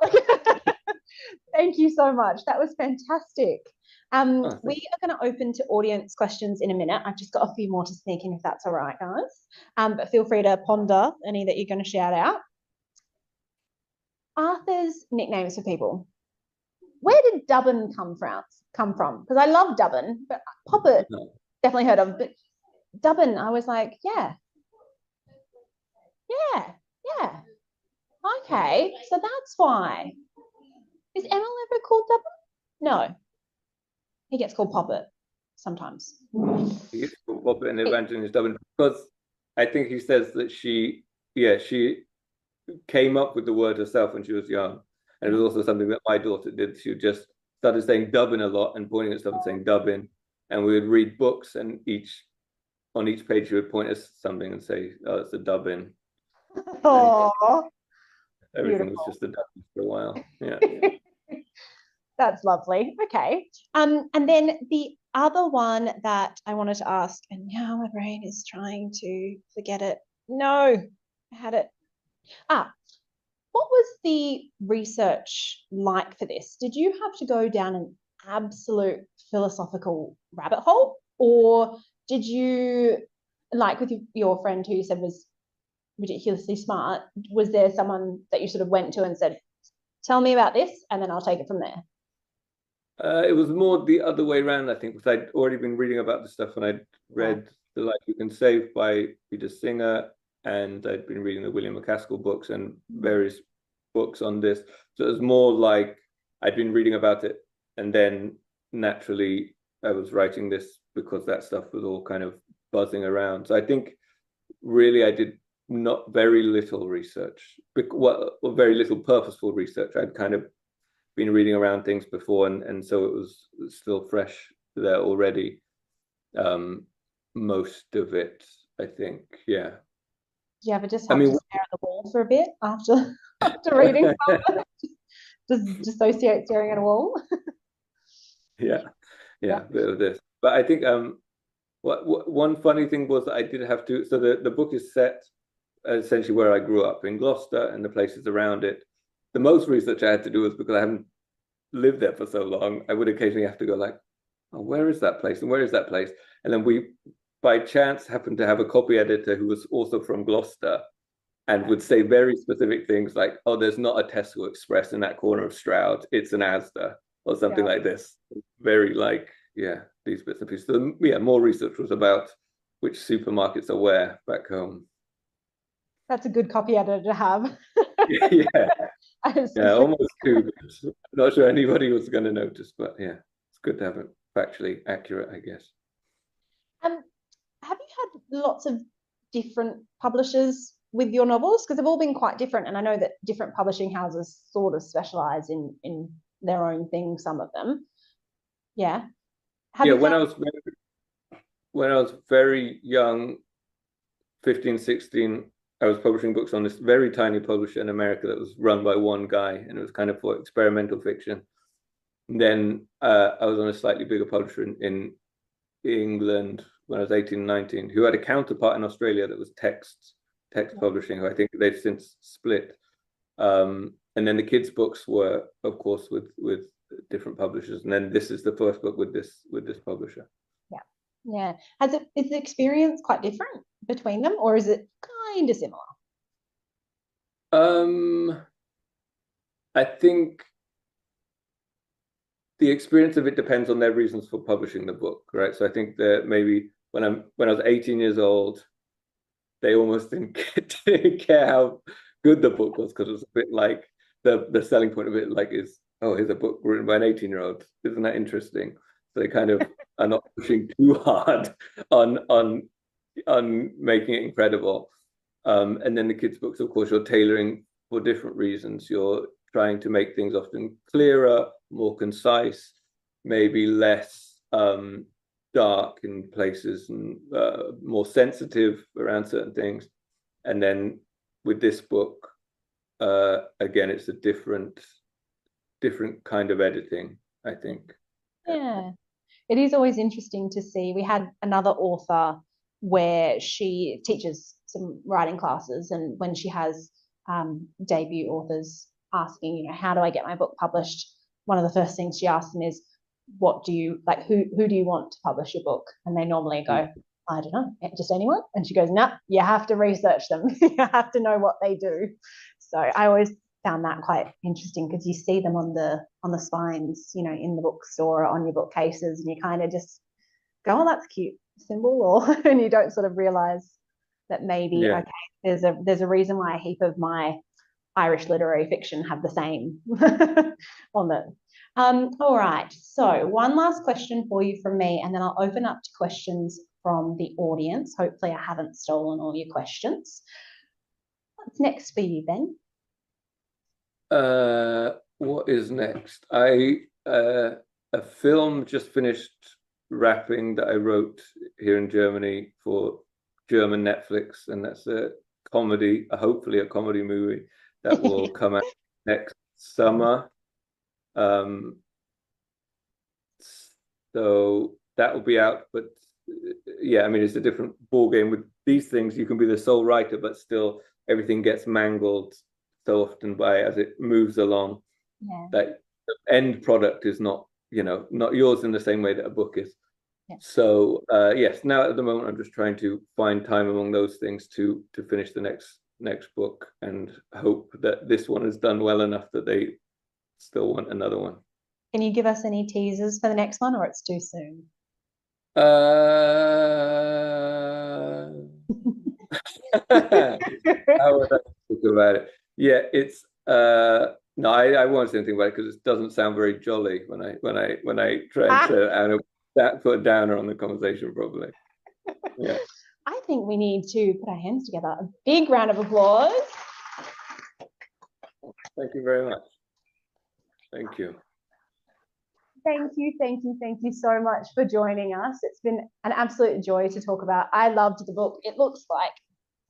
Thank you so much. That was fantastic. We are going to open to audience questions in a minute. I've just got a few more to sneak in if that's all right, guys. But feel free to ponder any that you're going to shout out. Arthur's nicknames for people. Where did Dubbin come from? Because I love Dubbin, but Poppet definitely heard of. But Dubbin, I was like, yeah. Okay, so that's why. Is Emil ever called Dubbin? No. He gets called Poppet sometimes. He gets called Poppet and Evangeline is Dubbin because I think he says that she came up with the word herself when she was young. And it was also something that my daughter did. She just started saying Dubbin a lot and pointing at stuff and saying Dubbin. And we would read books and on each page she would point us something and say, oh, it's a Dubbin. Oh, everything was just a Dubbin for a while. Yeah. That's lovely. Okay. And then the other one that I wanted to ask, and now my brain is trying to forget it. No, I had it. What was the research like for this? Did you have to go down an absolute philosophical rabbit hole, or did you, like with your friend who you said was ridiculously smart, was there someone that you sort of went to and said, tell me about this, and then I'll take it from there? It was more the other way around, I think, because I'd already been reading about the stuff and I'd read The Life You Can Save by Peter Singer, and I'd been reading the William McCaskill books and various books on this. So it was more like I'd been reading about it, and then naturally I was writing this because that stuff was all kind of buzzing around. So I think really I did not very little research, very little purposeful research. I'd kind of been reading around things before, and so it was still fresh there already. most of it, I think. Yeah. Do you ever just I have mean, to stare at the wall for a bit after after reading something? Just dissociate staring at a wall? yeah, Yeah. a bit of this. But I think what one funny thing was that I did have to. So the book is set essentially where I grew up in Gloucester and the places around it. The most research I had to do was because I haven't lived there for so long. I would occasionally have to go like, oh, where is that place and where is that place? And then we, by chance, happened to have a copy editor who was also from Gloucester and would say very specific things like, oh, there's not a Tesco Express in that corner of Stroud, it's an Asda or something like this. Very like, yeah, these bits and pieces. So, yeah, more research was about which supermarkets are where back home. That's a good copy editor to have. Yeah, yeah, almost too good. Not sure anybody was going to notice, but yeah, it's good to have it factually accurate, I guess. Have you had lots of different publishers with your novels? Because they've all been quite different, and I know that different publishing houses sort of specialize in their own thing, some of them. Yeah. Yeah, when I was very young, 15, 16, I was publishing books on this very tiny publisher in America that was run by one guy, and it was kind of for experimental fiction. And then I was on a slightly bigger publisher in England when I was 18, 19, who had a counterpart in Australia that was text publishing, who I think they've since split. And then the kids' books were, of course, with different publishers. And then this is the first book with this publisher. Yeah. Is the experience quite different between them, or is it kind of similar? I think the experience of it depends on their reasons for publishing the book, right? So I think that maybe when I was 18 years old, they almost didn't care how good the book was, because it was a bit like the selling point of it, like, is, oh, here's a book written by an 18-year-old. Isn't that interesting? So they kind of are not pushing too hard on making it incredible. And then the kids' books, of course, you're tailoring for different reasons. You're trying to make things often clearer, more concise, maybe less dark in places, and more sensitive around certain things. And then with this book, again, it's a different kind of editing, I think. Yeah. It is always interesting to see. We had another author where she teaches some writing classes, and when she has debut authors asking, you know, how do I get my book published? One of the first things she asks them is, what do you like? Who do you want to publish your book? And they normally go, I don't know, just anyone. And she goes, no, you have to research them. You have to know what they do. So I always found that quite interesting, because you see them on the spines, you know, in the bookstore or on your bookcases, and you kind of just go, oh, that's cute symbol, or and you don't sort of realize that maybe okay, there's a reason why a heap of my Irish literary fiction have the same on it. All right, so one last question for you from me, and then I'll open up to questions from the audience. Hopefully I haven't stolen all your questions. What's next for you, Ben? What is next? A film just finished wrapping that I wrote here in Germany for German Netflix, and that's a comedy, hopefully a comedy movie that will come out next summer. So that will be out, but yeah, I mean, it's a different ball game with these things. You can be the sole writer, but still everything gets mangled so often by as it moves along. Yeah. That the end product is not, you know, not yours in the same way that a book is. Yeah. So yes, now at the moment I'm just trying to find time among those things to finish the next book, and hope that this one is done well enough that they still want another one. Can you give us any teasers for the next one, or it's too soon? How would I talk about it? Yeah, it's no, I won't say anything about it, because it doesn't sound very jolly when I try and say it, and that put a downer on the conversation probably. Yeah. I think we need to put our hands together. A big round of applause. Thank you very much. Thank you. Thank you so much for joining us. It's been an absolute joy to talk about. I loved the book. It looks like,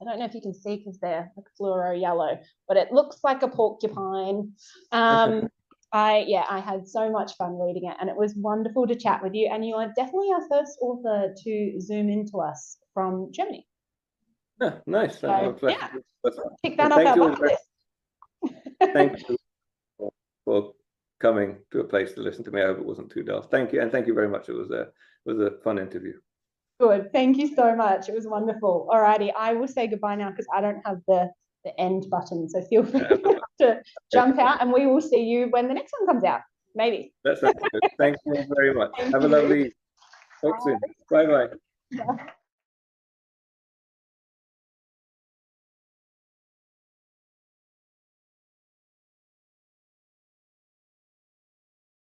I don't know if you can see because they're like fluoro yellow, but it looks like a porcupine. I had so much fun reading it, and it was wonderful to chat with you. And you are definitely our first author to Zoom into us from Germany. Yeah, nice. So, yeah, pick that up our bucket list. Thank you for coming to a place to listen to me. I hope it wasn't too dull. Thank you, and thank you very much. It was a fun interview. Good. Thank you so much. It was wonderful. Alrighty, I will say goodbye now because I don't have the end button. So feel free to jump out, and we will see you when the next one comes out. Maybe. That sounds good. Thank you very much. Have a lovely evening. Talk soon. Bye bye.